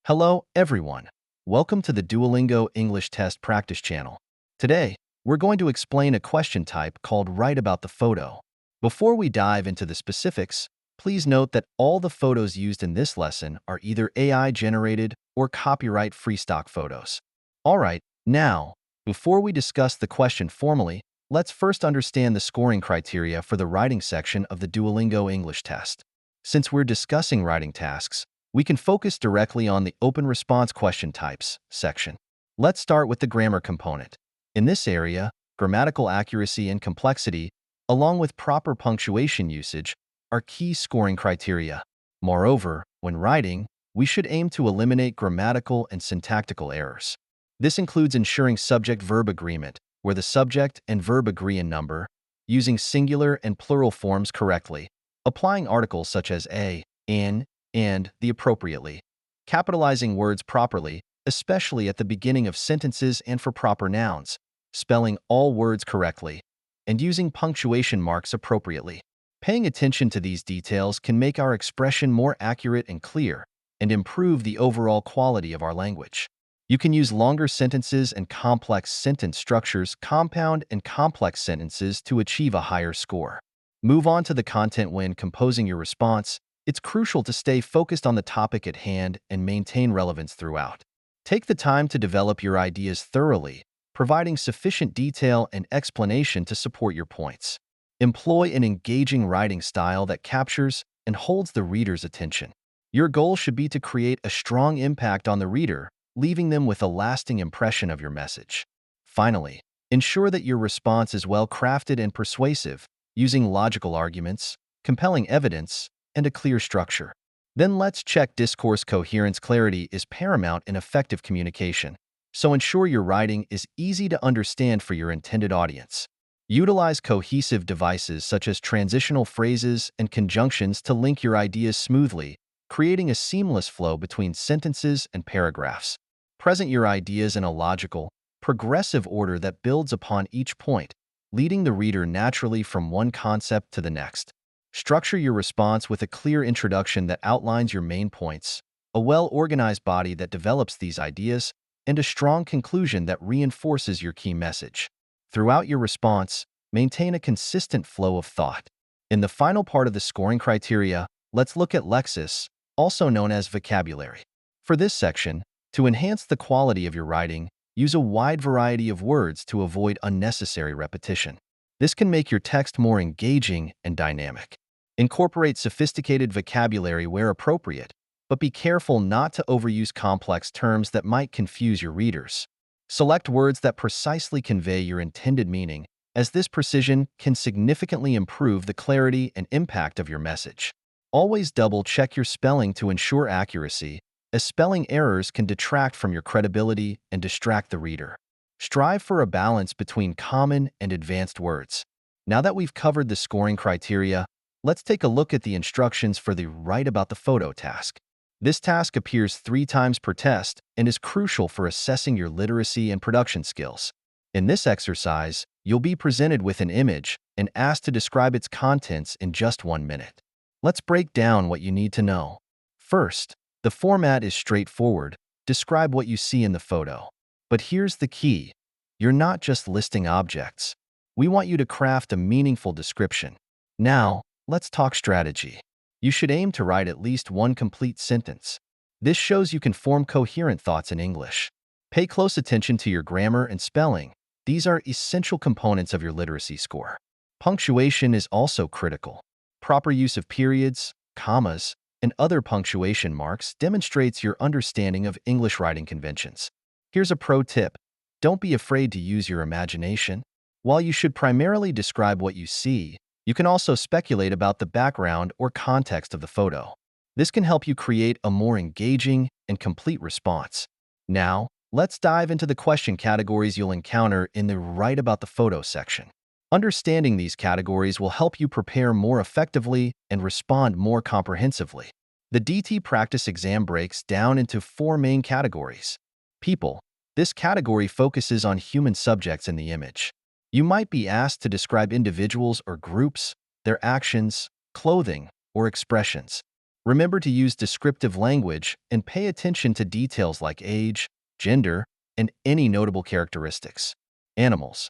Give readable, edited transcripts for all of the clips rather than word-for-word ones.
Hello, everyone. Welcome to the Duolingo English Test practice channel. Today, we're going to explain a question type called Write About the Photo. Before we dive into the specifics, please note that all the photos used in this lesson are either AI-generated or copyright-free stock photos. All right, now, before we discuss the question formally, let's first understand the scoring criteria for the writing section of the Duolingo English Test. Since we're discussing writing tasks, we can focus directly on the Open Response Question Types section. Let's start with the grammar component. In this area, grammatical accuracy and complexity, along with proper punctuation usage, are key scoring criteria. Moreover, when writing, we should aim to eliminate grammatical and syntactical errors. This includes ensuring subject-verb agreement, where the subject and verb agree in number, using singular and plural forms correctly, applying articles such as a, in, and the appropriately, capitalizing words properly, especially at the beginning of sentences and for proper nouns, spelling all words correctly, and using punctuation marks appropriately. Paying attention to these details can make our expression more accurate and clear, and improve the overall quality of our language. You can use longer sentences and complex sentence structures, compound and complex sentences to achieve a higher score. Move on to the content. When composing your response, it's crucial to stay focused on the topic at hand and maintain relevance throughout. Take the time to develop your ideas thoroughly, providing sufficient detail and explanation to support your points. Employ an engaging writing style that captures and holds the reader's attention. Your goal should be to create a strong impact on the reader, leaving them with a lasting impression of your message. Finally, ensure that your response is well crafted and persuasive, using logical arguments, compelling evidence, and a clear structure. Then let's check discourse coherence. Clarity is paramount in effective communication, so ensure your writing is easy to understand for your intended audience. Utilize cohesive devices such as transitional phrases and conjunctions to link your ideas smoothly, creating a seamless flow between sentences and paragraphs. Present your ideas in a logical, progressive order that builds upon each point, leading the reader naturally from one concept to the next. Structure your response with a clear introduction that outlines your main points, a well-organized body that develops these ideas, and a strong conclusion that reinforces your key message. Throughout your response, maintain a consistent flow of thought. In the final part of the scoring criteria, let's look at lexis, also known as vocabulary. For this section, to enhance the quality of your writing, use a wide variety of words to avoid unnecessary repetition. This can make your text more engaging and dynamic. Incorporate sophisticated vocabulary where appropriate, but be careful not to overuse complex terms that might confuse your readers. Select words that precisely convey your intended meaning, as this precision can significantly improve the clarity and impact of your message. Always double-check your spelling to ensure accuracy, as spelling errors can detract from your credibility and distract the reader. Strive for a balance between common and advanced words. Now that we've covered the scoring criteria, let's take a look at the instructions for the Write About the Photo task. This task appears 3 times per test and is crucial for assessing your literacy and production skills. In this exercise, you'll be presented with an image and asked to describe its contents in just 1 minute. Let's break down what you need to know. First, the format is straightforward. Describe what you see in the photo. But here's the key. You're not just listing objects. We want you to craft a meaningful description. Now, let's talk strategy. You should aim to write at least 1 complete sentence. This shows you can form coherent thoughts in English. Pay close attention to your grammar and spelling. These are essential components of your literacy score. Punctuation is also critical. Proper use of periods, commas, and other punctuation marks demonstrates your understanding of English writing conventions. Here's a pro tip. Don't be afraid to use your imagination. While you should primarily describe what you see, you can also speculate about the background or context of the photo. This can help you create a more engaging and complete response. Now, let's dive into the question categories you'll encounter in the Write About the Photo section. Understanding these categories will help you prepare more effectively and respond more comprehensively. The DT practice exam breaks down into 4 main categories. People. This category focuses on human subjects in the image. You might be asked to describe individuals or groups, their actions, clothing, or expressions. Remember to use descriptive language and pay attention to details like age, gender, and any notable characteristics. Animals.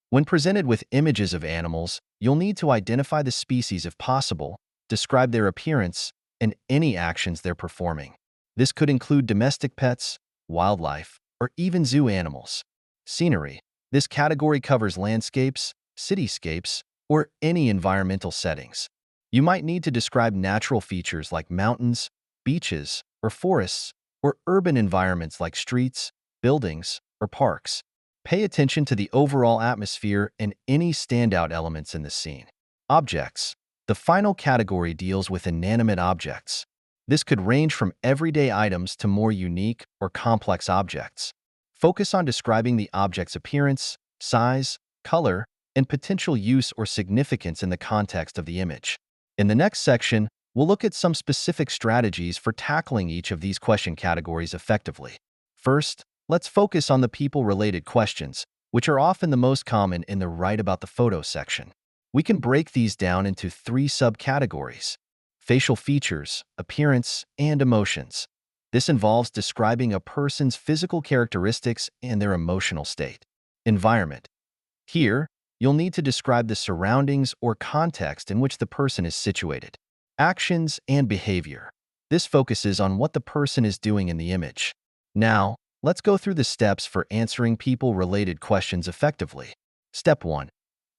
When presented with images of animals, you'll need to identify the species if possible, describe their appearance, and any actions they're performing. This could include domestic pets, wildlife, or even zoo animals. Scenery. This category covers landscapes, cityscapes, or any environmental settings. You might need to describe natural features like mountains, beaches, or forests, or urban environments like streets, buildings, or parks. Pay attention to the overall atmosphere and any standout elements in the scene. Objects. The final category deals with inanimate objects. This could range from everyday items to more unique or complex objects. Focus on describing the object's appearance, size, color, and potential use or significance in the context of the image. In the next section, we'll look at some specific strategies for tackling each of these question categories effectively. First, let's focus on the people-related questions, which are often the most common in the Write About the Photo section. We can break these down into 3 subcategories: facial features, appearance, and emotions. This involves describing a person's physical characteristics and their emotional state. Environment. Here, you'll need to describe the surroundings or context in which the person is situated. Actions and behavior. This focuses on what the person is doing in the image. Now, let's go through the steps for answering people-related questions effectively. Step 1.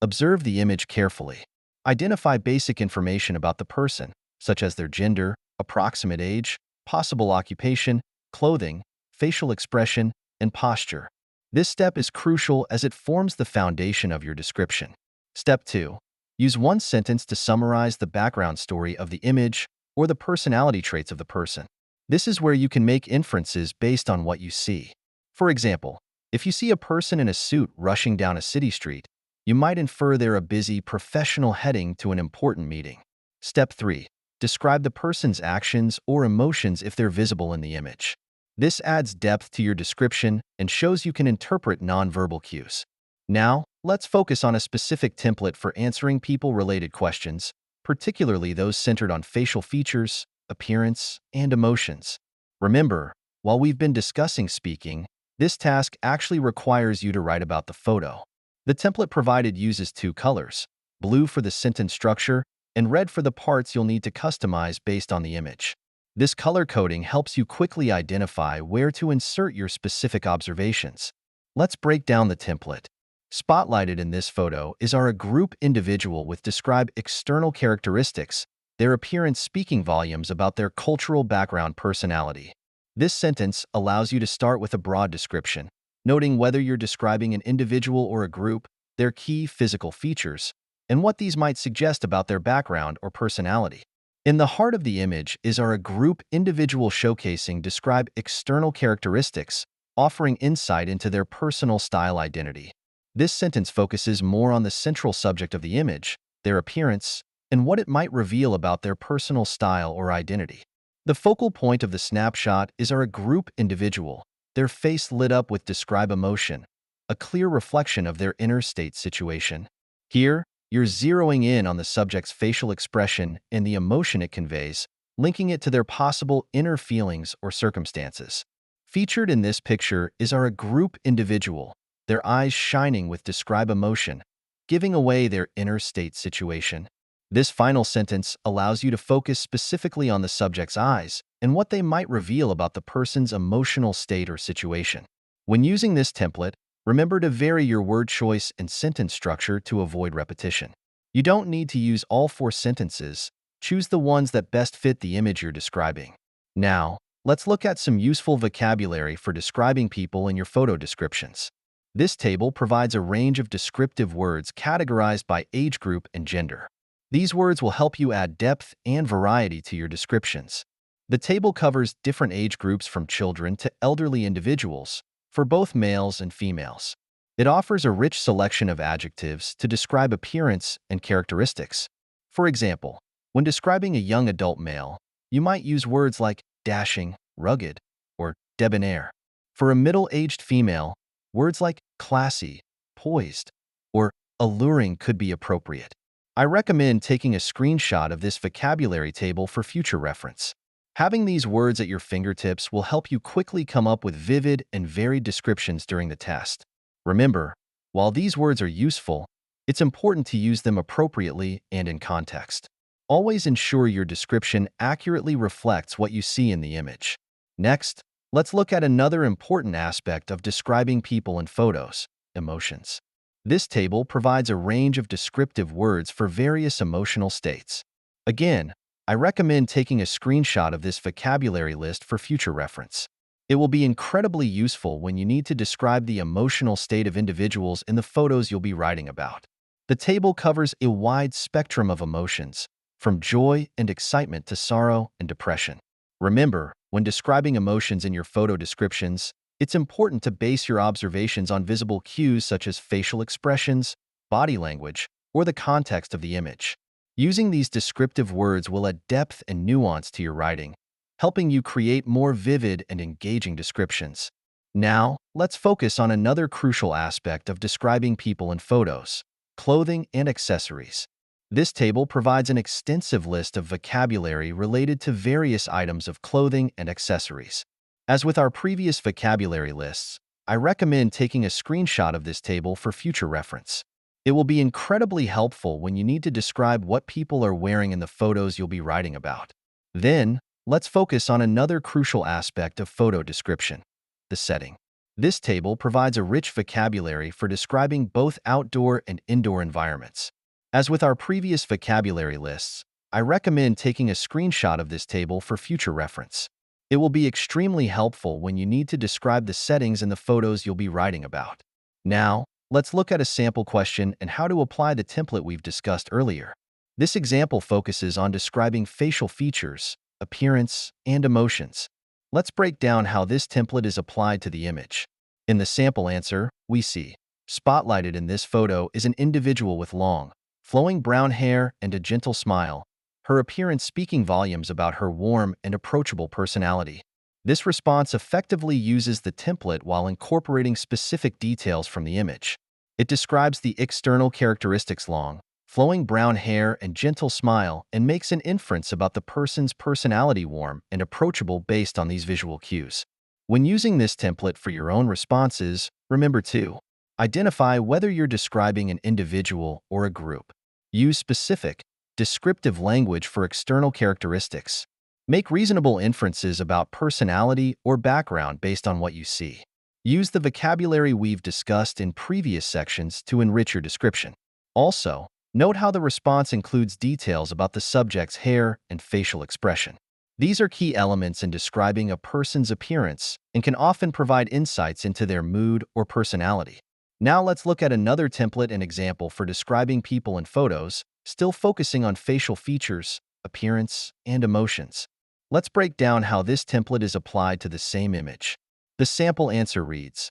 Observe the image carefully. Identify basic information about the person, such as their gender, approximate age, possible occupation, clothing, facial expression, and posture. This step is crucial as it forms the foundation of your description. Step 2. Use one sentence to summarize the background story of the image or the personality traits of the person. This is where you can make inferences based on what you see. For example, if you see a person in a suit rushing down a city street, you might infer they're a busy professional heading to an important meeting. Step 3. Describe the person's actions or emotions if they're visible in the image. This adds depth to your description and shows you can interpret nonverbal cues. Now, let's focus on a specific template for answering people-related questions, particularly those centered on facial features, appearance, and emotions. Remember, while we've been discussing speaking, this task actually requires you to write about the photo. The template provided uses 2 colors, blue for the sentence structure and red for the parts you'll need to customize based on the image. This color coding helps you quickly identify where to insert your specific observations. Let's break down the template. Spotlighted in this photo is our group individual with described external characteristics, their appearance speaking volumes about their cultural background personality. This sentence allows you to start with a broad description, noting whether you're describing an individual or a group, their key physical features, and what these might suggest about their background or personality. In the heart of the image is our group individual showcasing described external characteristics, offering insight into their personal style identity. This sentence focuses more on the central subject of the image, their appearance, and what it might reveal about their personal style or identity. The focal point of the snapshot is our group individual, their face lit up with describe emotion, a clear reflection of their inner state situation. Here, you're zeroing in on the subject's facial expression and the emotion it conveys, linking it to their possible inner feelings or circumstances. Featured in this picture is our group individual, their eyes shining with describe emotion, giving away their inner state situation. This final sentence allows you to focus specifically on the subject's eyes and what they might reveal about the person's emotional state or situation. When using this template, remember to vary your word choice and sentence structure to avoid repetition. You don't need to use all 4 sentences. Choose the ones that best fit the image you're describing. Now, let's look at some useful vocabulary for describing people in your photo descriptions. This table provides a range of descriptive words categorized by age group and gender. These words will help you add depth and variety to your descriptions. The table covers different age groups from children to elderly individuals, for both males and females. It offers a rich selection of adjectives to describe appearance and characteristics. For example, when describing a young adult male, you might use words like dashing, rugged, or debonair. For a middle-aged female, words like classy, poised, or alluring could be appropriate. I recommend taking a screenshot of this vocabulary table for future reference. Having these words at your fingertips will help you quickly come up with vivid and varied descriptions during the test. Remember, while these words are useful, it's important to use them appropriately and in context. Always ensure your description accurately reflects what you see in the image. Next, let's look at another important aspect of describing people in photos: emotions. This table provides a range of descriptive words for various emotional states. Again, I recommend taking a screenshot of this vocabulary list for future reference. It will be incredibly useful when you need to describe the emotional state of individuals in the photos you'll be writing about. The table covers a wide spectrum of emotions, from joy and excitement to sorrow and depression. Remember, when describing emotions in your photo descriptions, it's important to base your observations on visible cues such as facial expressions, body language, or the context of the image. Using these descriptive words will add depth and nuance to your writing, helping you create more vivid and engaging descriptions. Now, let's focus on another crucial aspect of describing people in photos: clothing and accessories. This table provides an extensive list of vocabulary related to various items of clothing and accessories. As with our previous vocabulary lists, I recommend taking a screenshot of this table for future reference. It will be incredibly helpful when you need to describe what people are wearing in the photos you'll be writing about. Then, let's focus on another crucial aspect of photo description: the setting. This table provides a rich vocabulary for describing both outdoor and indoor environments. As with our previous vocabulary lists, I recommend taking a screenshot of this table for future reference. It will be extremely helpful when you need to describe the settings in the photos you'll be writing about. Now, let's look at a sample question and how to apply the template we've discussed earlier. This example focuses on describing facial features, appearance, and emotions. Let's break down how this template is applied to the image. In the sample answer, we see, spotlighted in this photo is an individual with long, flowing brown hair and a gentle smile, her appearance speaking volumes about her warm and approachable personality. This response effectively uses the template while incorporating specific details from the image. It describes the external characteristics: long, flowing brown hair and gentle smile, and makes an inference about the person's personality: warm and approachable based on these visual cues. When using this template for your own responses, remember to identify whether you're describing an individual or a group. Use specific, descriptive language for external characteristics. Make reasonable inferences about personality or background based on what you see. Use the vocabulary we've discussed in previous sections to enrich your description. Also, note how the response includes details about the subject's hair and facial expression. These are key elements in describing a person's appearance and can often provide insights into their mood or personality. Now let's look at another template and example for describing people in photos, still focusing on facial features, appearance, and emotions. Let's break down how this template is applied to the same image. The sample answer reads,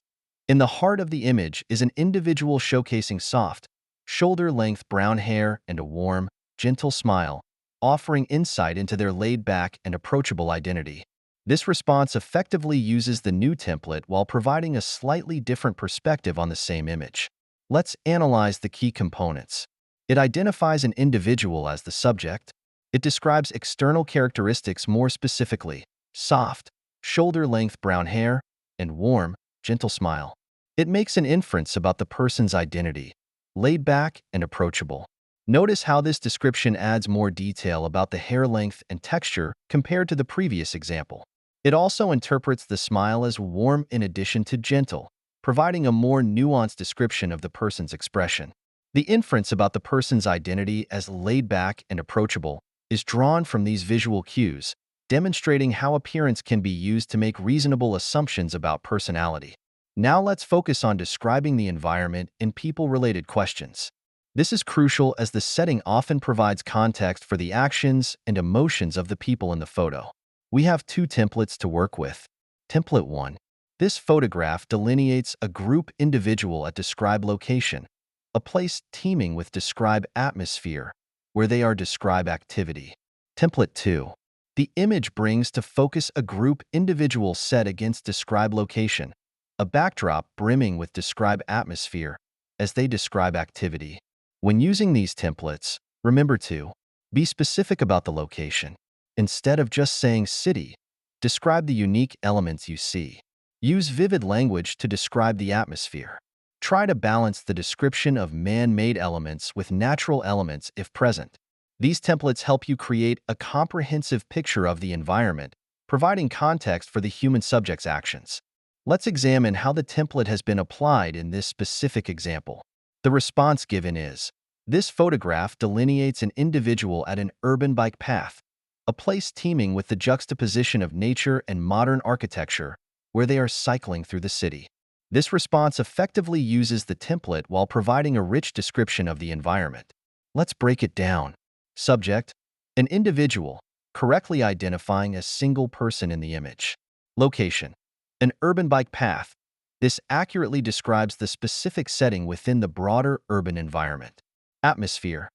in the heart of the image is an individual showcasing soft, shoulder-length brown hair and a warm, gentle smile, offering insight into their laid-back and approachable identity. This response effectively uses the new template while providing a slightly different perspective on the same image. Let's analyze the key components. It identifies an individual as the subject. It describes external characteristics more specifically: soft, shoulder-length brown hair, and warm, gentle smile. It makes an inference about the person's identity: laid back and approachable. Notice how this description adds more detail about the hair length and texture compared to the previous example. It also interprets the smile as warm in addition to gentle, providing a more nuanced description of the person's expression. The inference about the person's identity as laid back and approachable is drawn from these visual cues, demonstrating how appearance can be used to make reasonable assumptions about personality. Now let's focus on describing the environment in people-related questions. This is crucial as the setting often provides context for the actions and emotions of the people in the photo. We have two templates to work with. Template 1. This photograph delineates a group individual at describe location, a place teeming with describe atmosphere, where they are describe activity. Template 2. The image brings to focus a group individual set against describe location, a backdrop brimming with describe atmosphere, as they describe activity. When using these templates, Remember to be specific about the location. Instead of just saying city, describe the unique elements you see. Use vivid language to describe the atmosphere. Try to balance the description of man-made elements with natural elements if present. These templates help you create a comprehensive picture of the environment, providing context for the human subject's actions. Let's examine how the template has been applied in this specific example. The response given is, this photograph delineates an individual at an urban bike path, a place teeming with the juxtaposition of nature and modern architecture, where they are cycling through the city. This response effectively uses the template while providing a rich description of the environment. Let's break it down. Subject: an individual, correctly identifying a single person in the image. Location: an urban bike path. This accurately describes the specific setting within the broader urban environment. Atmosphere: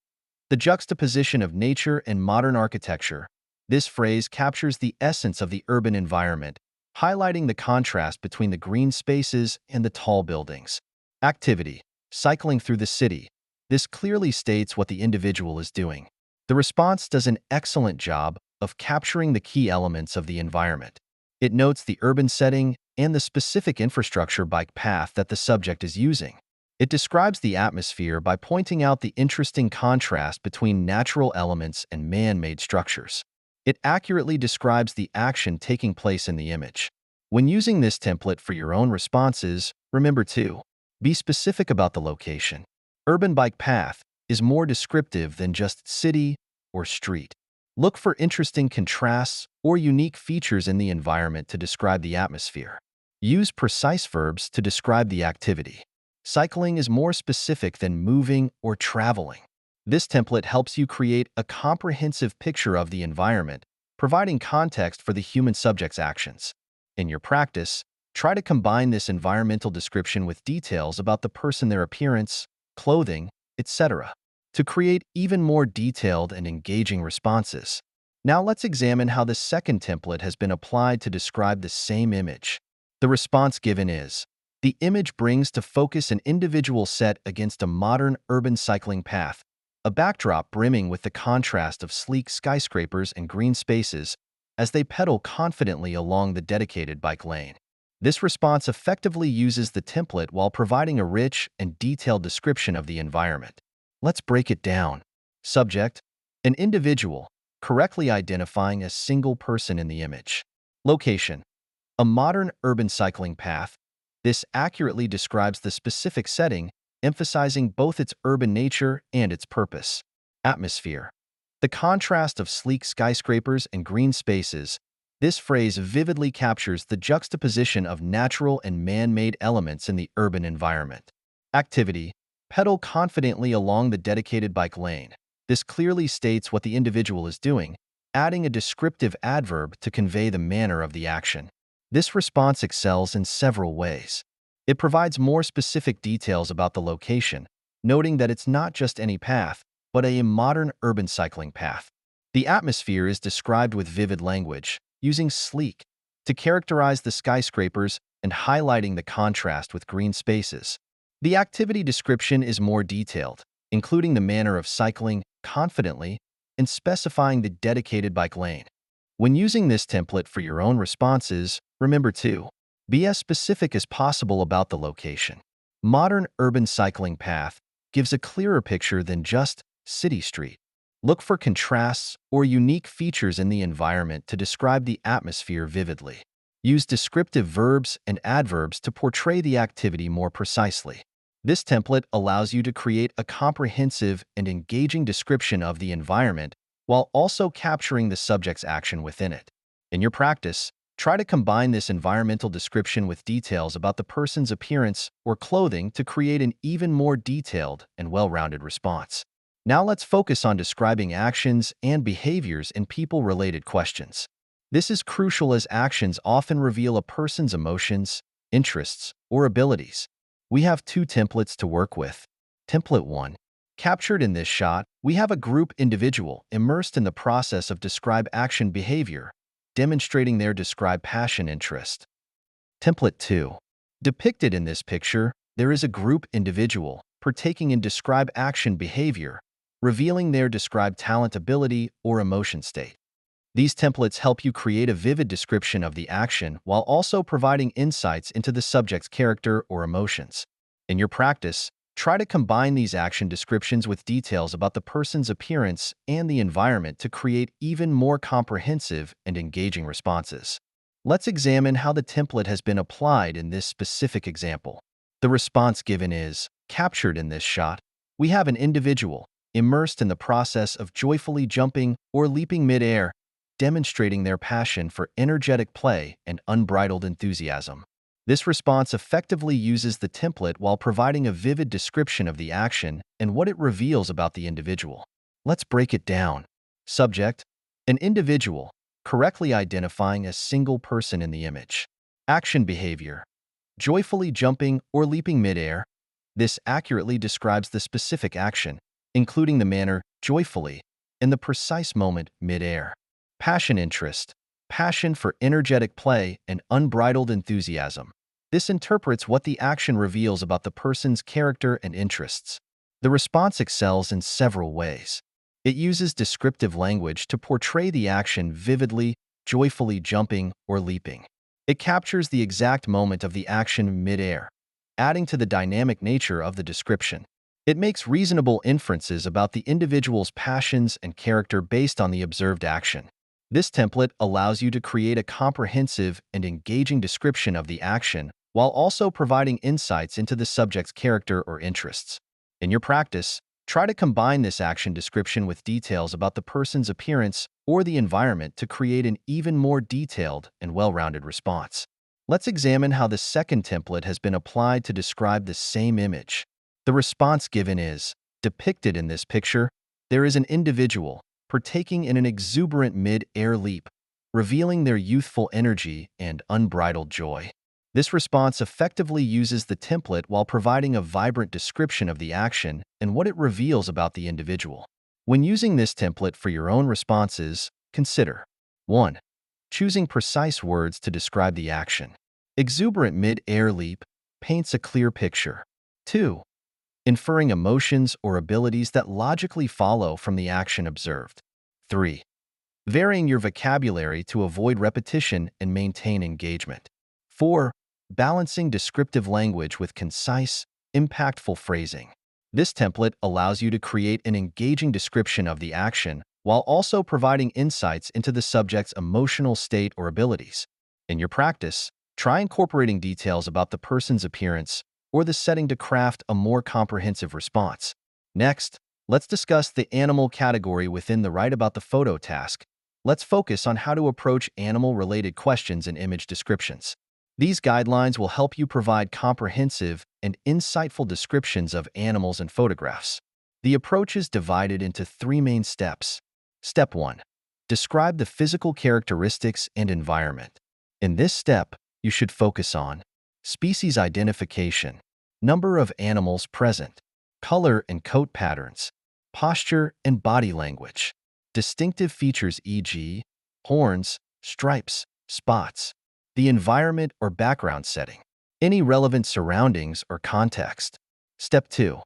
the juxtaposition of nature and modern architecture. This phrase captures the essence of the urban environment, highlighting the contrast between the green spaces and the tall buildings. Activity: cycling through the city. This clearly states what the individual is doing. The response does an excellent job of capturing the key elements of the environment. It notes the urban setting and the specific infrastructure bike path that the subject is using. It describes the atmosphere by pointing out the interesting contrast between natural elements and man-made structures. It accurately describes the action taking place in the image. When using this template for your own responses, remember to be specific about the location. Urban bike path is more descriptive than just city or street. Look for interesting contrasts or unique features in the environment to describe the atmosphere. Use precise verbs to describe the activity. Cycling is more specific than moving or traveling. This template helps you create a comprehensive picture of the environment, providing context for the human subject's actions. In your practice, try to combine this environmental description with details about the person, their appearance, clothing, etc., to create even more detailed and engaging responses. Now let's examine how the second template has been applied to describe the same image. The response given is, the image brings to focus an individual set against a modern urban cycling path, a backdrop brimming with the contrast of sleek skyscrapers and green spaces as they pedal confidently along the dedicated bike lane. This response effectively uses the template while providing a rich and detailed description of the environment. Let's break it down. Subject: an individual, correctly identifying a single person in the image. Location: a modern urban cycling path. This accurately describes the specific setting, emphasizing both its urban nature and its purpose. Atmosphere: the contrast of sleek skyscrapers and green spaces. This phrase vividly captures the juxtaposition of natural and man-made elements in the urban environment. Activity: pedal confidently along the dedicated bike lane. This clearly states what the individual is doing, adding a descriptive adverb to convey the manner of the action. This response excels in several ways. It provides more specific details about the location, noting that it's not just any path, but a modern urban cycling path. The atmosphere is described with vivid language, using sleek to characterize the skyscrapers and highlighting the contrast with green spaces. The activity description is more detailed, including the manner of cycling confidently and specifying the dedicated bike lane. When using this template for your own responses, remember to be as specific as possible about the location. Modern urban cycling path gives a clearer picture than just city street. Look for contrasts or unique features in the environment to describe the atmosphere vividly. Use descriptive verbs and adverbs to portray the activity more precisely. This template allows you to create a comprehensive and engaging description of the environment while also capturing the subject's action within it. In your practice, try to combine this environmental description with details about the person's appearance or clothing to create an even more detailed and well-rounded response. Now let's focus on describing actions and behaviors in people-related questions. This is crucial as actions often reveal a person's emotions, interests, or abilities. We have two templates to work with. Template 1. Captured in this shot, we have a group individual immersed in the process of describe action behavior, demonstrating their describe passion interest. Template 2. Depicted in this picture, there is a group individual partaking in describe action behavior, revealing their described talent, ability, or emotion state. These templates help you create a vivid description of the action while also providing insights into the subject's character or emotions. In your practice, try to combine these action descriptions with details about the person's appearance and the environment to create even more comprehensive and engaging responses. Let's examine how the template has been applied in this specific example. The response given is, captured in this shot, we have an individual immersed in the process of joyfully jumping or leaping mid-air, demonstrating their passion for energetic play and unbridled enthusiasm. This response effectively uses the template while providing a vivid description of the action and what it reveals about the individual. Let's break it down. Subject: an individual, correctly identifying a single person in the image. Action behavior: joyfully jumping or leaping midair. This accurately describes the specific action, including the manner joyfully and the precise moment midair. Passion interest: passion for energetic play and unbridled enthusiasm. This interprets what the action reveals about the person's character and interests. The response excels in several ways. It uses descriptive language to portray the action vividly, joyfully jumping or leaping. It captures the exact moment of the action midair, adding to the dynamic nature of the description. It makes reasonable inferences about the individual's passions and character based on the observed action. This template allows you to create a comprehensive and engaging description of the action while also providing insights into the subject's character or interests. In your practice, try to combine this action description with details about the person's appearance or the environment to create an even more detailed and well-rounded response. Let's examine how the second template has been applied to describe the same image. The response given is, depicted in this picture, there is an individual partaking in an exuberant mid-air leap, revealing their youthful energy and unbridled joy. This response effectively uses the template while providing a vibrant description of the action and what it reveals about the individual. When using this template for your own responses, consider 1. Choosing precise words to describe the action. Exuberant mid-air leap paints a clear picture. 2. Inferring emotions or abilities that logically follow from the action observed. 3. Varying your vocabulary to avoid repetition and maintain engagement. 4. Balancing descriptive language with concise, impactful phrasing. This template allows you to create an engaging description of the action while also providing insights into the subject's emotional state or abilities. In your practice, try incorporating details about the person's appearance or the setting to craft a more comprehensive response. Next, let's discuss the animal category within the Write About the Photo task. Let's focus on how to approach animal-related questions in image descriptions. These guidelines will help you provide comprehensive and insightful descriptions of animals and photographs. The approach is divided into 3 main steps. Step 1. Describe the physical characteristics and environment. In this step, you should focus on species identification, number of animals present, color and coat patterns, posture and body language, distinctive features e.g., horns, stripes, spots, the environment or background setting, any relevant surroundings or context. Step 2.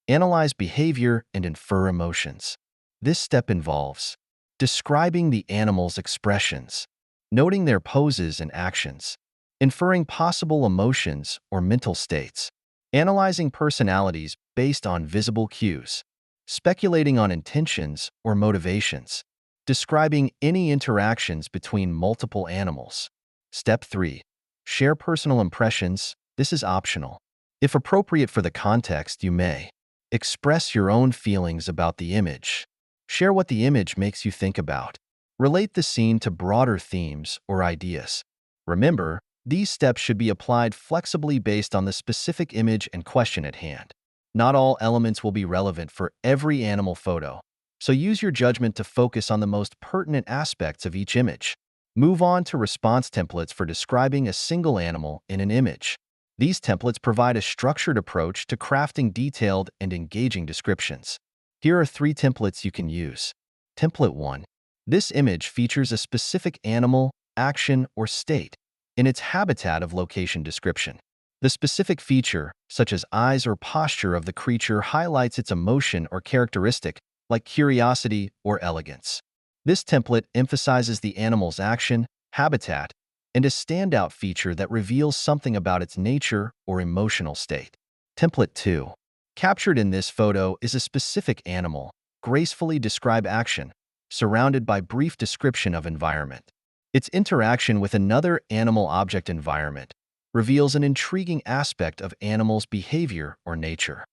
Analyze behavior and infer emotions. This step involves describing the animal's expressions, noting their poses and actions, inferring possible emotions or mental states, analyzing personalities based on visible cues, speculating on intentions or motivations, describing any interactions between multiple animals. Step 3. Share personal impressions. This is optional. If appropriate for the context, you may express your own feelings about the image. Share what the image makes you think about. Relate the scene to broader themes or ideas. Remember, these steps should be applied flexibly based on the specific image and question at hand. Not all elements will be relevant for every animal photo, so use your judgment to focus on the most pertinent aspects of each image. Move on to response templates for describing a single animal in an image. These templates provide a structured approach to crafting detailed and engaging descriptions. Here are 3 templates you can use. Template 1. This image features a specific animal, action, or state in its habitat of location description. The specific feature, such as eyes or posture of the creature, highlights its emotion or characteristic, like curiosity or elegance. This template emphasizes the animal's action, habitat, and a standout feature that reveals something about its nature or emotional state. Template 2. Captured in this photo is a specific animal, gracefully describe action, surrounded by brief description of environment. Its interaction with another animal object environment reveals an intriguing aspect of animal's behavior or nature.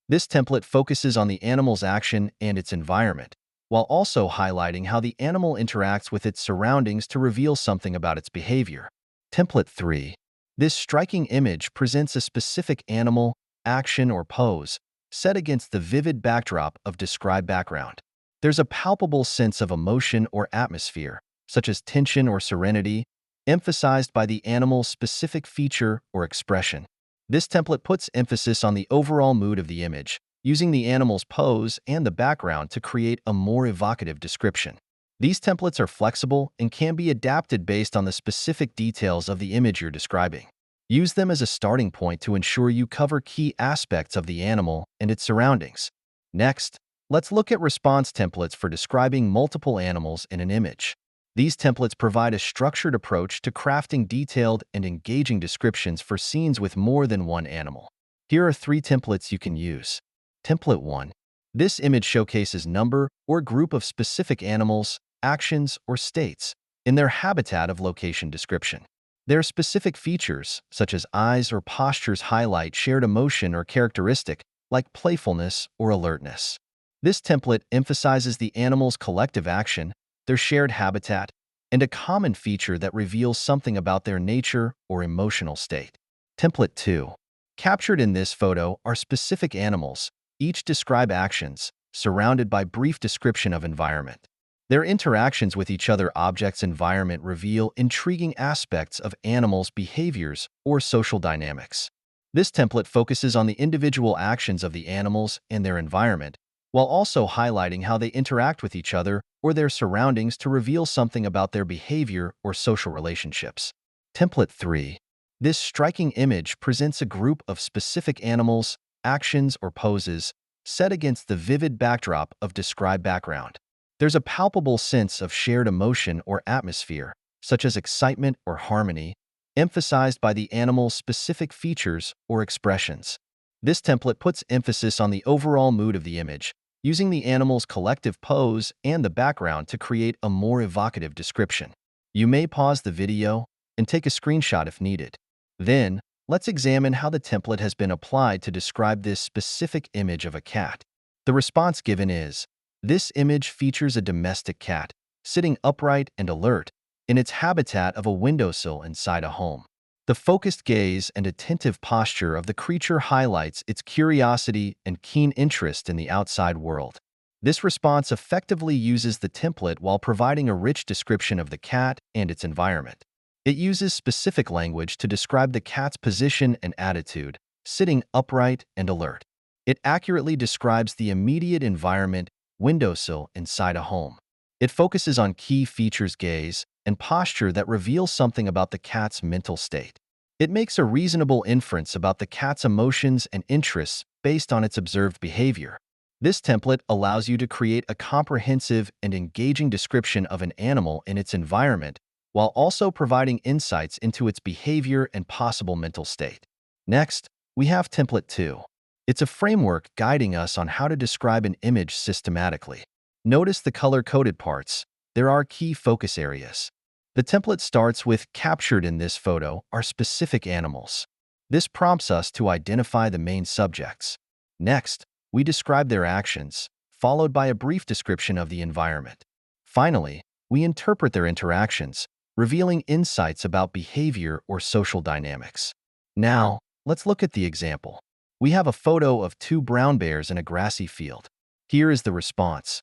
This template focuses on the animal's action and its environment, while also highlighting how the animal interacts with its surroundings to reveal something about its behavior. Template 3. This striking image presents a specific animal, action, or pose set against the vivid backdrop of described background. There's a palpable sense of emotion or atmosphere, such as tension or serenity, emphasized by the animal's specific feature or expression. This template puts emphasis on the overall mood of the image, using the animal's pose and the background to create a more evocative description. These templates are flexible and can be adapted based on the specific details of the image you're describing. Use them as a starting point to ensure you cover key aspects of the animal and its surroundings. Next, let's look at response templates for describing multiple animals in an image. These templates provide a structured approach to crafting detailed and engaging descriptions for scenes with more than one animal. Here are 3 templates you can use. Template 1. This image showcases number or group of specific animals, actions, or states in their habitat of location description. Their specific features, such as eyes or postures, highlight shared emotion or characteristic, like playfulness or alertness. This template emphasizes the animal's collective action, their shared habitat, and a common feature that reveals something about their nature or emotional state. Template 2. Captured in this photo are specific animals, each describe actions, surrounded by brief description of environment. Their interactions with each other objects environment reveal intriguing aspects of animals' behaviors or social dynamics. This template focuses on the individual actions of the animals and their environment, while also highlighting how they interact with each other or their surroundings to reveal something about their behavior or social relationships. Template 3. This striking image presents a group of specific animals, actions, or poses set against the vivid backdrop of described background. There's a palpable sense of shared emotion or atmosphere, such as excitement or harmony, emphasized by the animal's specific features or expressions. This template puts emphasis on the overall mood of the image, using the animal's collective pose and the background to create a more evocative description. You may pause the video and take a screenshot if needed. Then, let's examine how the template has been applied to describe this specific image of a cat. The response given is, this image features a domestic cat, sitting upright and alert, in its habitat of a windowsill inside a home. The focused gaze and attentive posture of the creature highlights its curiosity and keen interest in the outside world. This response effectively uses the template while providing a rich description of the cat and its environment. It uses specific language to describe the cat's position and attitude, sitting upright and alert. It accurately describes the immediate environment, windowsill inside a home. It focuses on key features, gaze, and posture that reveal something about the cat's mental state. It makes a reasonable inference about the cat's emotions and interests based on its observed behavior. This template allows you to create a comprehensive and engaging description of an animal in its environment, while also providing insights into its behavior and possible mental state. Next, we have Template 2. It's a framework guiding us on how to describe an image systematically. Notice the color-coded parts. There are key focus areas. The template starts with captured in this photo are specific animals. This prompts us to identify the main subjects. Next, we describe their actions, followed by a brief description of the environment. Finally, we interpret their interactions, revealing insights about behavior or social dynamics. Now, let's look at the example. We have a photo of 2 brown bears in a grassy field. Here is the response.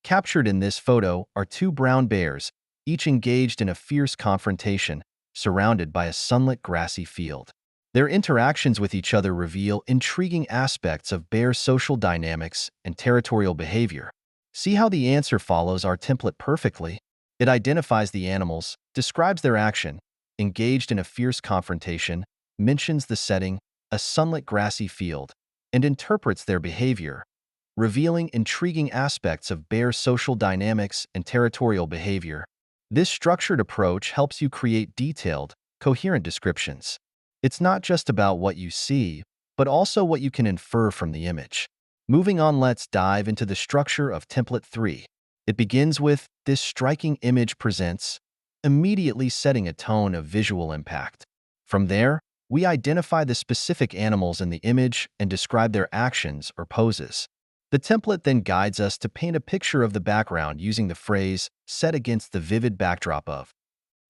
Captured in this photo are 2 brown bears, each engaged in a fierce confrontation, surrounded by a sunlit grassy field. Their interactions with each other reveal intriguing aspects of bear social dynamics and territorial behavior. See how the answer follows our template perfectly? It identifies the animals, describes their action, engaged in a fierce confrontation, mentions the setting, a sunlit grassy field, and interprets their behavior. revealing intriguing aspects of bear social dynamics and territorial behavior. This structured approach helps you create detailed, coherent descriptions. It's not just about what you see, but also what you can infer from the image. Moving on, let's dive into the structure of Template 3. It begins with "this striking image presents," immediately setting a tone of visual impact. From there, we identify the specific animals in the image and describe their actions or poses. The template then guides us to paint a picture of the background using the phrase "set against the vivid backdrop of."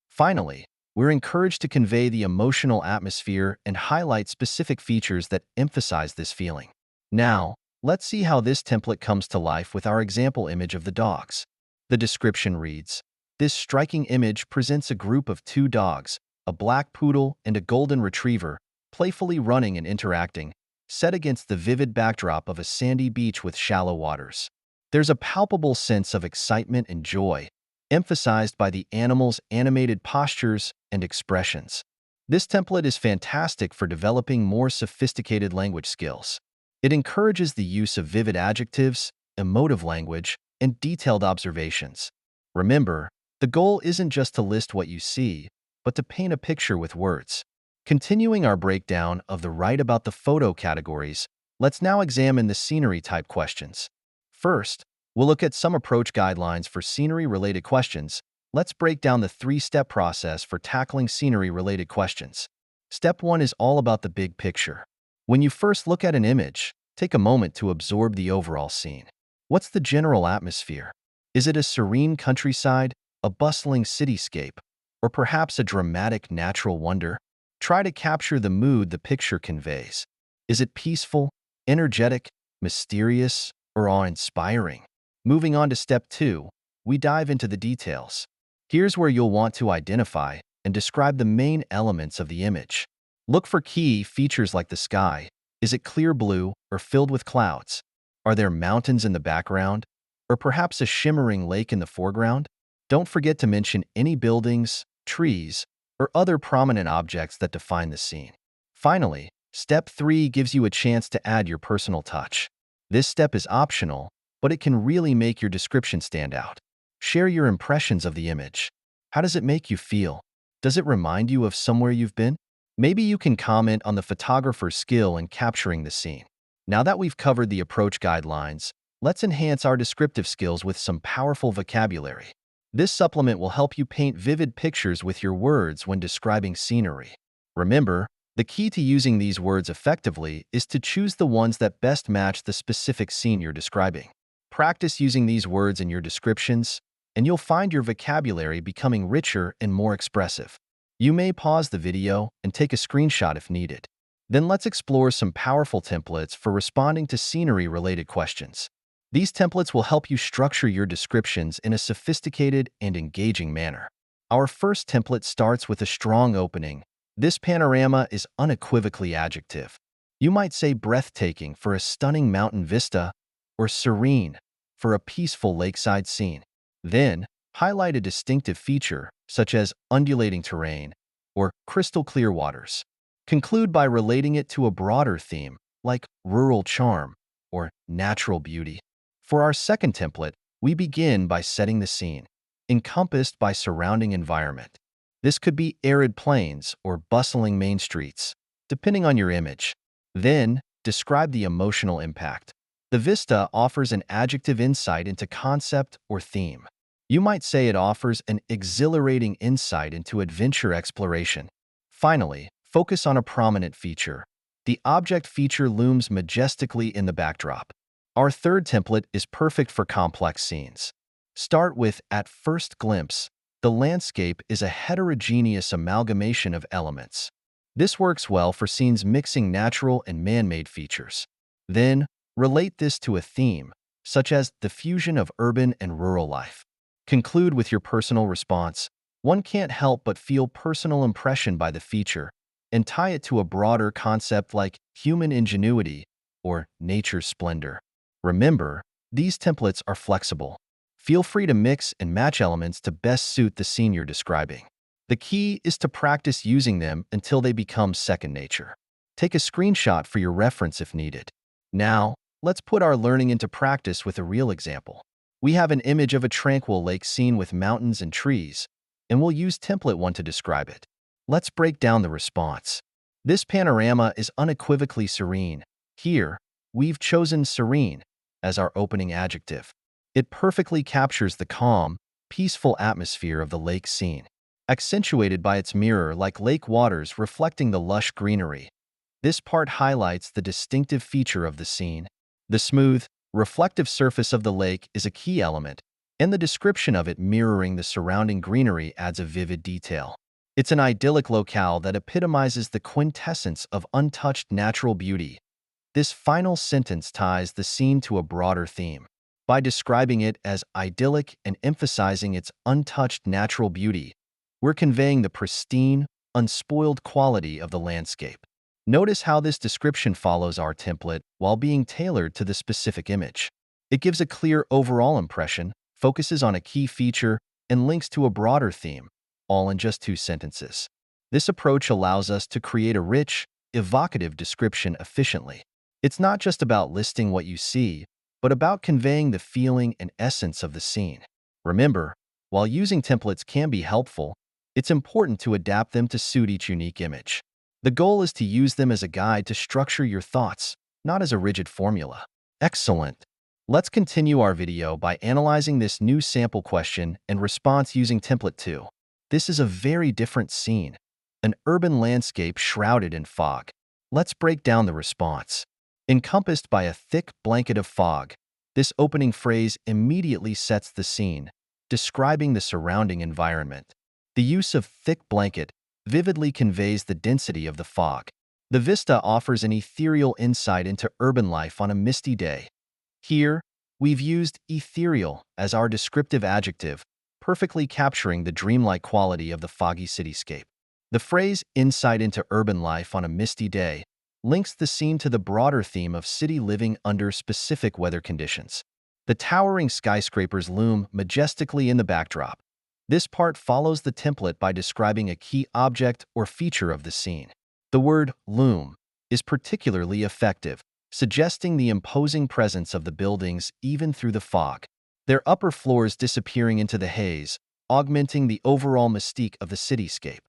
Finally, we're encouraged to convey the emotional atmosphere and highlight specific features that emphasize this feeling. Now, let's see how this template comes to life with our example image of the dogs. The description reads, "This striking image presents a group of two dogs, a black poodle and a golden retriever, playfully running and interacting, set against the vivid backdrop of a sandy beach with shallow waters." There's a palpable sense of excitement and joy, emphasized by the animals' animated postures and expressions. This template is fantastic for developing more sophisticated language skills. It encourages the use of vivid adjectives, emotive language, and detailed observations. Remember, the goal isn't just to list what you see, but to paint a picture with words. Continuing our breakdown of the "write about the photo" categories, let's now examine the scenery type questions. First, we'll look at some approach guidelines for scenery-related questions. Let's break down the three-step process for tackling scenery-related questions. Step 1 is all about the big picture. When you first look at an image, take a moment to absorb the overall scene. What's the general atmosphere? Is it a serene countryside, a bustling cityscape, or perhaps a dramatic natural wonder? Try to capture the mood the picture conveys. Is it peaceful, energetic, mysterious, or awe-inspiring? Moving on to step 2, we dive into the details. Here's where you'll want to identify and describe the main elements of the image. Look for key features like the sky. Is it clear blue or filled with clouds? Are there mountains in the background, or perhaps a shimmering lake in the foreground? Don't forget to mention any buildings, trees, or other prominent objects that define the scene. Finally, step 3 gives you a chance to add your personal touch. This step is optional, but it can really make your description stand out. Share your impressions of the image. How does it make you feel? Does it remind you of somewhere you've been? Maybe you can comment on the photographer's skill in capturing the scene. Now that we've covered the approach guidelines, let's enhance our descriptive skills with some powerful vocabulary. This supplement will help you paint vivid pictures with your words when describing scenery. Remember, the key to using these words effectively is to choose the ones that best match the specific scene you're describing. Practice using these words in your descriptions, and you'll find your vocabulary becoming richer and more expressive. You may pause the video and take a screenshot if needed. Then let's explore some powerful templates for responding to scenery-related questions. These templates will help you structure your descriptions in a sophisticated and engaging manner. Our first template starts with a strong opening. This panorama is unequivocally adjective. You might say breathtaking for a stunning mountain vista, or serene for a peaceful lakeside scene. Then, highlight a distinctive feature, such as undulating terrain or crystal clear waters. Conclude by relating it to a broader theme, like rural charm or natural beauty. For our second template, we begin by setting the scene, encompassed by surrounding environment. This could be arid plains or bustling main streets, depending on your image. Then, describe the emotional impact. The vista offers an adjective insight into concept or theme. You might say it offers an exhilarating insight into adventure exploration. Finally, focus on a prominent feature. The object feature looms majestically in the backdrop. Our third template is perfect for complex scenes. Start with "at first glimpse." The landscape is a heterogeneous amalgamation of elements. This works well for scenes mixing natural and man-made features. Then, relate this to a theme, such as the fusion of urban and rural life. Conclude with your personal response. One can't help but feel personal impression by the feature, and tie it to a broader concept like human ingenuity or nature's splendor. Remember, these templates are flexible. Feel free to mix and match elements to best suit the scene you're describing. The key is to practice using them until they become second nature. Take a screenshot for your reference if needed. Now, let's put our learning into practice with a real example. We have an image of a tranquil lake scene with mountains and trees, and we'll use template 1 to describe it. Let's break down the response. This panorama is unequivocally serene. Here, we've chosen serene as our opening adjective. It perfectly captures the calm, peaceful atmosphere of the lake scene, accentuated by its mirror like lake waters reflecting the lush greenery. This part highlights the distinctive feature of the scene. The smooth, reflective surface of the lake is a key element, and the description of it mirroring the surrounding greenery adds a vivid detail. It's an idyllic locale that epitomizes the quintessence of untouched natural beauty. This final sentence ties the scene to a broader theme. By describing it as idyllic and emphasizing its untouched natural beauty, we're conveying the pristine, unspoiled quality of the landscape. Notice how this description follows our template while being tailored to the specific image. It gives a clear overall impression, focuses on a key feature, and links to a broader theme, all in just 2 sentences. This approach allows us to create a rich, evocative description efficiently. It's not just about listing what you see, but about conveying the feeling and essence of the scene. Remember, while using templates can be helpful, it's important to adapt them to suit each unique image. The goal is to use them as a guide to structure your thoughts, not as a rigid formula. Excellent! Let's continue our video by analyzing this new sample question and response using template 2. This is a very different scene, an urban landscape shrouded in fog. Let's break down the response. Encompassed by a thick blanket of fog, this opening phrase immediately sets the scene, describing the surrounding environment. The use of thick blanket vividly conveys the density of the fog. The vista offers an ethereal insight into urban life on a misty day. Here, we've used ethereal as our descriptive adjective, perfectly capturing the dreamlike quality of the foggy cityscape. The phrase insight into urban life on a misty day links the scene to the broader theme of city living under specific weather conditions. The towering skyscrapers loom majestically in the backdrop. This part follows the template by describing a key object or feature of the scene. The word loom is particularly effective, suggesting the imposing presence of the buildings even through the fog, their upper floors disappearing into the haze, augmenting the overall mystique of the cityscape.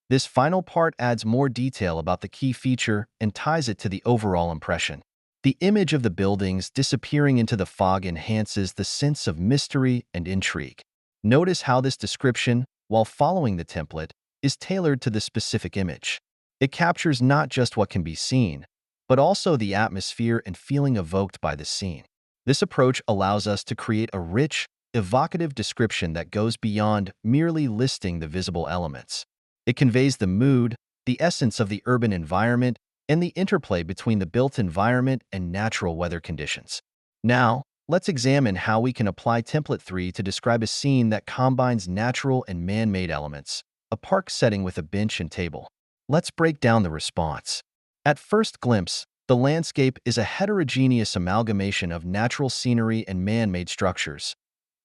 This final part adds more detail about the key feature and ties it to the overall impression. The image of the buildings disappearing into the fog enhances the sense of mystery and intrigue. Notice how this description, while following the template, is tailored to the specific image. It captures not just what can be seen, but also the atmosphere and feeling evoked by the scene. This approach allows us to create a rich, evocative description that goes beyond merely listing the visible elements. It conveys the mood, the essence of the urban environment, and the interplay between the built environment and natural weather conditions. Now, let's examine how we can apply template 3 to describe a scene that combines natural and man-made elements, a park setting with a bench and table. Let's break down the response. At first glimpse, the landscape is a heterogeneous amalgamation of natural scenery and man-made structures.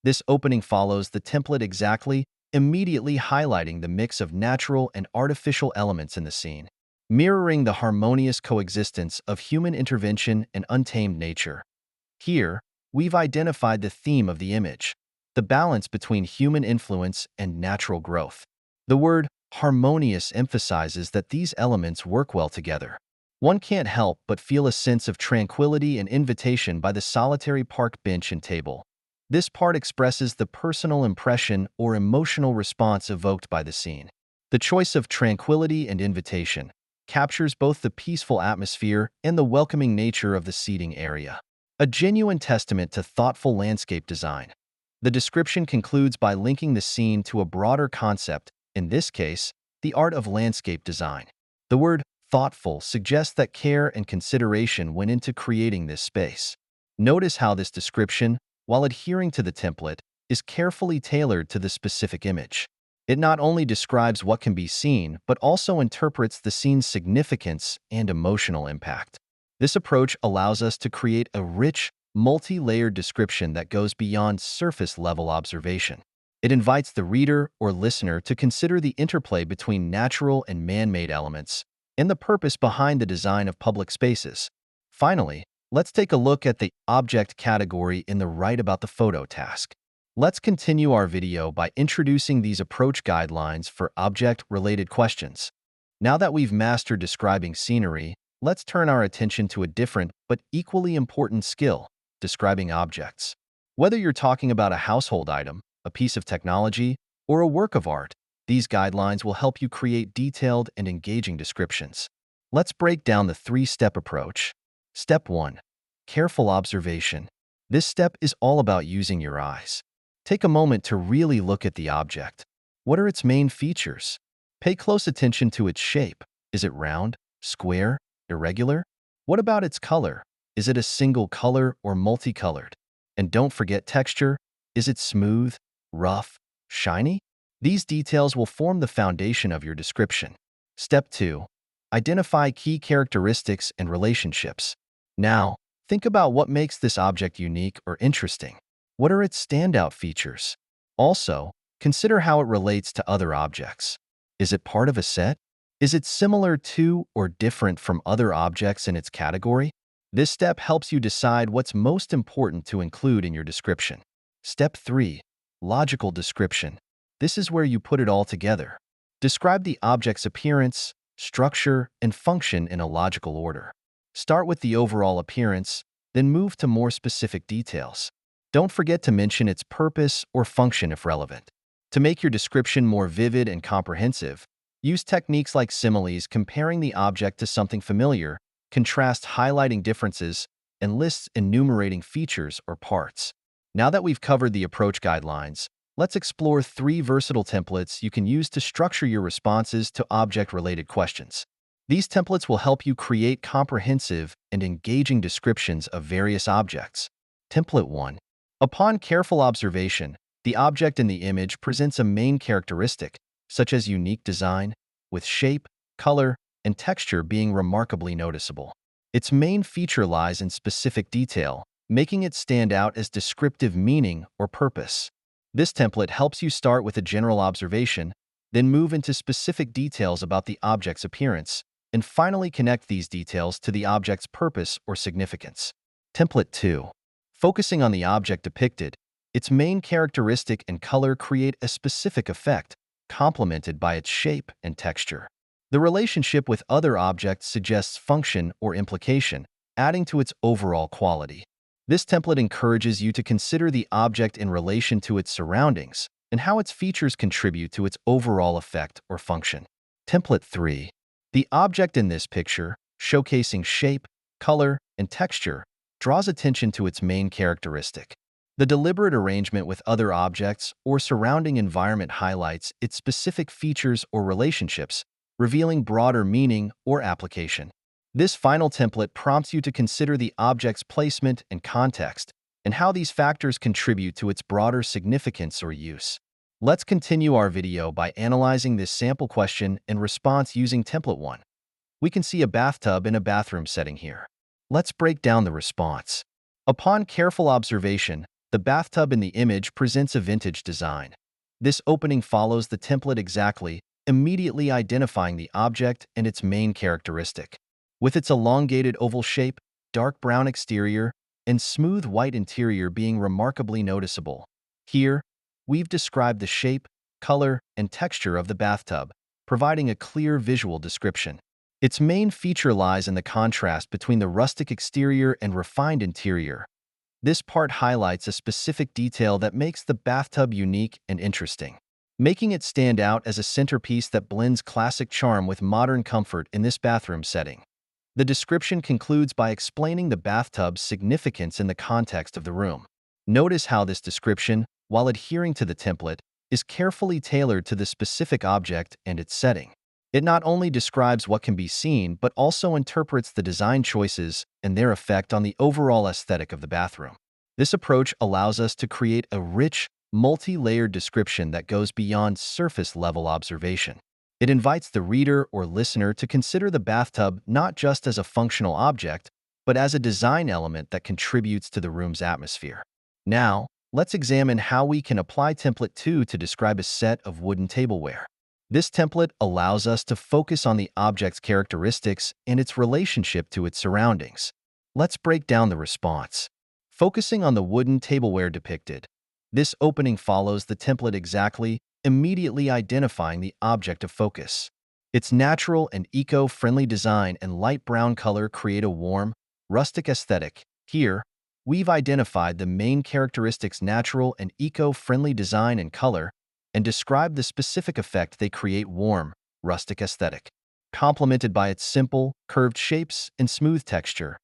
This opening follows the template exactly, immediately highlighting the mix of natural and artificial elements in the scene, mirroring the harmonious coexistence of human intervention and untamed nature. Here, we've identified the theme of the image, the balance between human influence and natural growth. The word harmonious emphasizes that these elements work well together. One can't help but feel a sense of tranquility and invitation by the solitary park bench and table. This part expresses the personal impression or emotional response evoked by the scene. The choice of tranquility and invitation captures both the peaceful atmosphere and the welcoming nature of the seating area, a genuine testament to thoughtful landscape design. The description concludes by linking the scene to a broader concept, in this case, the art of landscape design. The word thoughtful suggests that care and consideration went into creating this space. Notice how this description, while adhering to the template, is carefully tailored to the specific image. It not only describes what can be seen, but also interprets the scene's significance and emotional impact. This approach allows us to create a rich, multi-layered description that goes beyond surface-level observation. It invites the reader or listener to consider the interplay between natural and man-made elements and the purpose behind the design of public spaces. Finally, let's take a look at the object category in the Write About the Photo task. Let's continue our video by introducing these approach guidelines for object-related questions. Now that we've mastered describing scenery, let's turn our attention to a different but equally important skill, describing objects. Whether you're talking about a household item, a piece of technology, or a work of art, these guidelines will help you create detailed and engaging descriptions. Let's break down the three-step approach. Step 1. Careful observation. This step is all about using your eyes. Take a moment to really look at the object. What are its main features? Pay close attention to its shape. Is it round, square, irregular? What about its color? Is it a single color or multicolored? And don't forget texture. Is it smooth, rough, shiny? These details will form the foundation of your description. Step 2. Identify key characteristics and relationships. Now, think about what makes this object unique or interesting. What are its standout features? Also, consider how it relates to other objects. Is it part of a set? Is it similar to or different from other objects in its category? This step helps you decide what's most important to include in your description. Step 3. Logical description. This is where you put it all together. Describe the object's appearance, structure, and function in a logical order. Start with the overall appearance, then move to more specific details. Don't forget to mention its purpose or function if relevant. To make your description more vivid and comprehensive, use techniques like similes, comparing the object to something familiar, contrast highlighting differences, and lists enumerating features or parts. Now that we've covered the approach guidelines, let's explore 3 versatile templates you can use to structure your responses to object-related questions. These templates will help you create comprehensive and engaging descriptions of various objects. Template 1. Upon careful observation, the object in the image presents a main characteristic, such as unique design, with shape, color, and texture being remarkably noticeable. Its main feature lies in specific detail, making it stand out as descriptive meaning or purpose. This template helps you start with a general observation, then move into specific details about the object's appearance, and finally connect these details to the object's purpose or significance. Template 2. Focusing on the object depicted, its main characteristic and color create a specific effect, complemented by its shape and texture. The relationship with other objects suggests function or implication, adding to its overall quality. This template encourages you to consider the object in relation to its surroundings and how its features contribute to its overall effect or function. Template 3. The object in this picture, showcasing shape, color, and texture, draws attention to its main characteristic. The deliberate arrangement with other objects or surrounding environment highlights its specific features or relationships, revealing broader meaning or application. This final template prompts you to consider the object's placement and context, and how these factors contribute to its broader significance or use. Let's continue our video by analyzing this sample question and response using template 1. We can see a bathtub in a bathroom setting here. Let's break down the response. Upon careful observation, the bathtub in the image presents a vintage design. This opening follows the template exactly, immediately identifying the object and its main characteristic. With its elongated oval shape, dark brown exterior, and smooth white interior being remarkably noticeable. Here, we've described the shape, color, and texture of the bathtub, providing a clear visual description. Its main feature lies in the contrast between the rustic exterior and refined interior. This part highlights a specific detail that makes the bathtub unique and interesting, making it stand out as a centerpiece that blends classic charm with modern comfort in this bathroom setting. The description concludes by explaining the bathtub's significance in the context of the room. Notice how this description, while adhering to the template, is carefully tailored to the specific object and its setting. It not only describes what can be seen, but also interprets the design choices and their effect on the overall aesthetic of the bathroom. This approach allows us to create a rich, multi-layered description that goes beyond surface-level observation. It invites the reader or listener to consider the bathtub not just as a functional object, but as a design element that contributes to the room's atmosphere. Now, let's examine how we can apply template 2 to describe a set of wooden tableware. This template allows us to focus on the object's characteristics and its relationship to its surroundings. Let's break down the response. Focusing on the wooden tableware depicted, this opening follows the template exactly, immediately identifying the object of focus. Its natural and eco-friendly design and light brown color create a warm, rustic aesthetic. Here, we've identified the main characteristics: natural and eco-friendly design and color, and described the specific effect they create: warm, rustic aesthetic, complemented by its simple, curved shapes and smooth texture.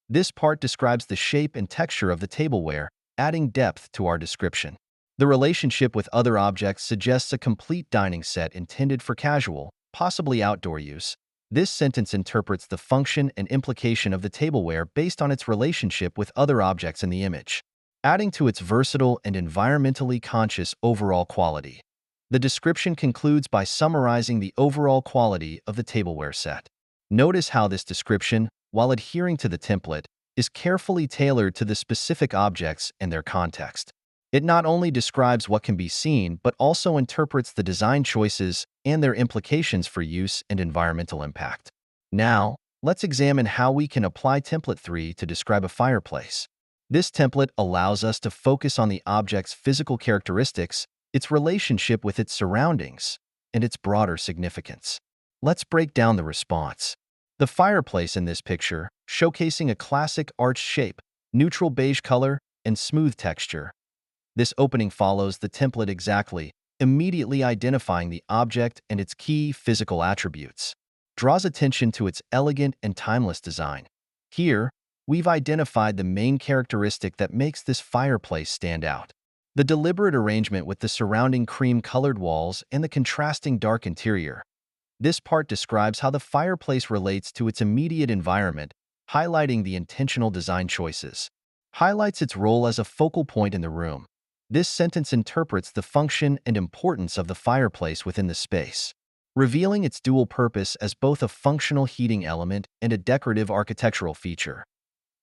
This part describes the shape and texture of the tableware, adding depth to our description. The relationship with other objects suggests a complete dining set intended for casual, possibly outdoor use. This sentence interprets the function and implication of the tableware based on its relationship with other objects in the image, adding to its versatile and environmentally conscious overall quality. The description concludes by summarizing the overall quality of the tableware set. Notice how this description, while adhering to the template, is carefully tailored to the specific objects and their context. It not only describes what can be seen, but also interprets the design choices and their implications for use and environmental impact. Now, let's examine how we can apply Template 3 to describe a fireplace. This template allows us to focus on the object's physical characteristics, its relationship with its surroundings, and its broader significance. Let's break down the response. The fireplace in this picture, showcasing a classic arched shape, neutral beige color, and smooth texture. This opening follows the template exactly, immediately identifying the object and its key physical attributes. Draws attention to its elegant and timeless design. Here, we've identified the main characteristic that makes this fireplace stand out: the deliberate arrangement with the surrounding cream-colored walls and the contrasting dark interior. This part describes how the fireplace relates to its immediate environment, highlighting the intentional design choices. Highlights its role as a focal point in the room. This sentence interprets the function and importance of the fireplace within the space, revealing its dual purpose as both a functional heating element and a decorative architectural feature.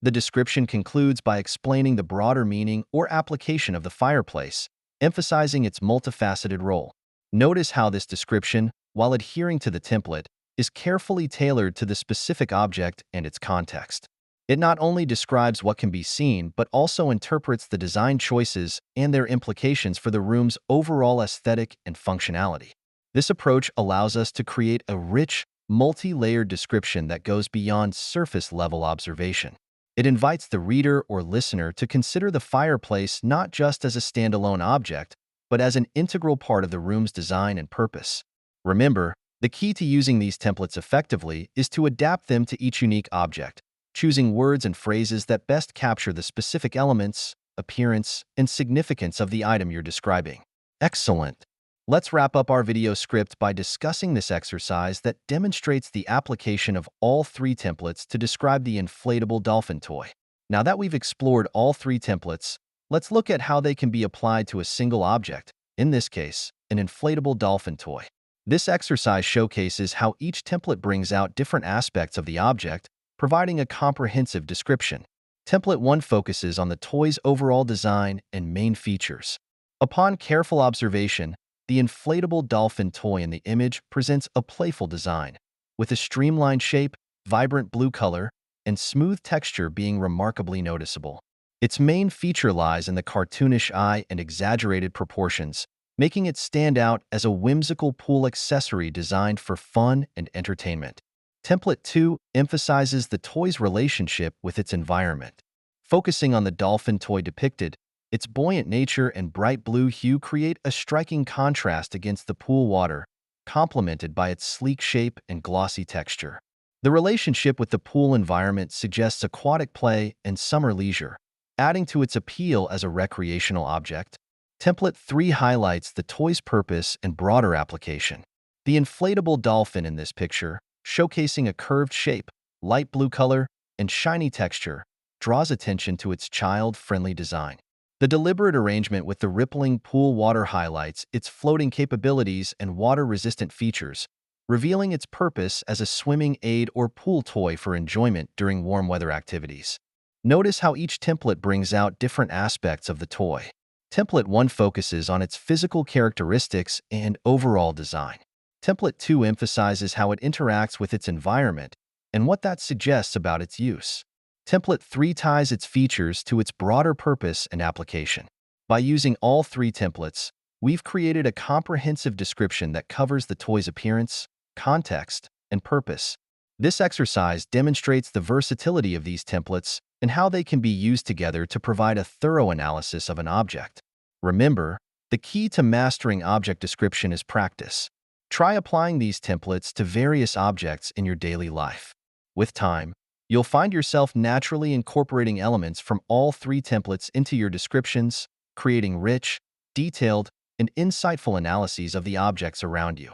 The description concludes by explaining the broader meaning or application of the fireplace, emphasizing its multifaceted role. Notice how this description, while adhering to the template, is carefully tailored to the specific object and its context. It not only describes what can be seen, but also interprets the design choices and their implications for the room's overall aesthetic and functionality. This approach allows us to create a rich, multi-layered description that goes beyond surface-level observation. It invites the reader or listener to consider the fireplace not just as a standalone object, but as an integral part of the room's design and purpose. Remember, the key to using these templates effectively is to adapt them to each unique object, choosing words and phrases that best capture the specific elements, appearance, and significance of the item you're describing. Excellent! Let's wrap up our video script by discussing this exercise that demonstrates the application of all three templates to describe the inflatable dolphin toy. Now that we've explored all three templates, let's look at how they can be applied to a single object, in this case, an inflatable dolphin toy. This exercise showcases how each template brings out different aspects of the object, providing a comprehensive description. Template 1 focuses on the toy's overall design and main features. Upon careful observation, the inflatable dolphin toy in the image presents a playful design, with a streamlined shape, vibrant blue color, and smooth texture being remarkably noticeable. Its main feature lies in the cartoonish eye and exaggerated proportions, making it stand out as a whimsical pool accessory designed for fun and entertainment. Template 2 emphasizes the toy's relationship with its environment. Focusing on the dolphin toy depicted, its buoyant nature and bright blue hue create a striking contrast against the pool water, complemented by its sleek shape and glossy texture. The relationship with the pool environment suggests aquatic play and summer leisure, adding to its appeal as a recreational object. Template 3 highlights the toy's purpose and broader application. The inflatable dolphin in this picture, showcasing a curved shape, light blue color, and shiny texture, draws attention to its child-friendly design. The deliberate arrangement with the rippling pool water highlights its floating capabilities and water-resistant features, revealing its purpose as a swimming aid or pool toy for enjoyment during warm weather activities. Notice how each template brings out different aspects of the toy. Template 1 focuses on its physical characteristics and overall design. Template 2 emphasizes how it interacts with its environment and what that suggests about its use. Template 3 ties its features to its broader purpose and application. By using all three templates, we've created a comprehensive description that covers the toy's appearance, context, and purpose. This exercise demonstrates the versatility of these templates and how they can be used together to provide a thorough analysis of an object. Remember, the key to mastering object description is practice. Try applying these templates to various objects in your daily life. With time, you'll find yourself naturally incorporating elements from all three templates into your descriptions, creating rich, detailed, and insightful analyses of the objects around you.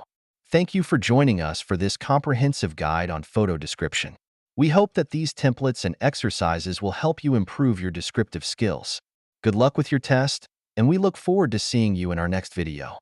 Thank you for joining us for this comprehensive guide on photo description. We hope that these templates and exercises will help you improve your descriptive skills. Good luck with your test, and we look forward to seeing you in our next video.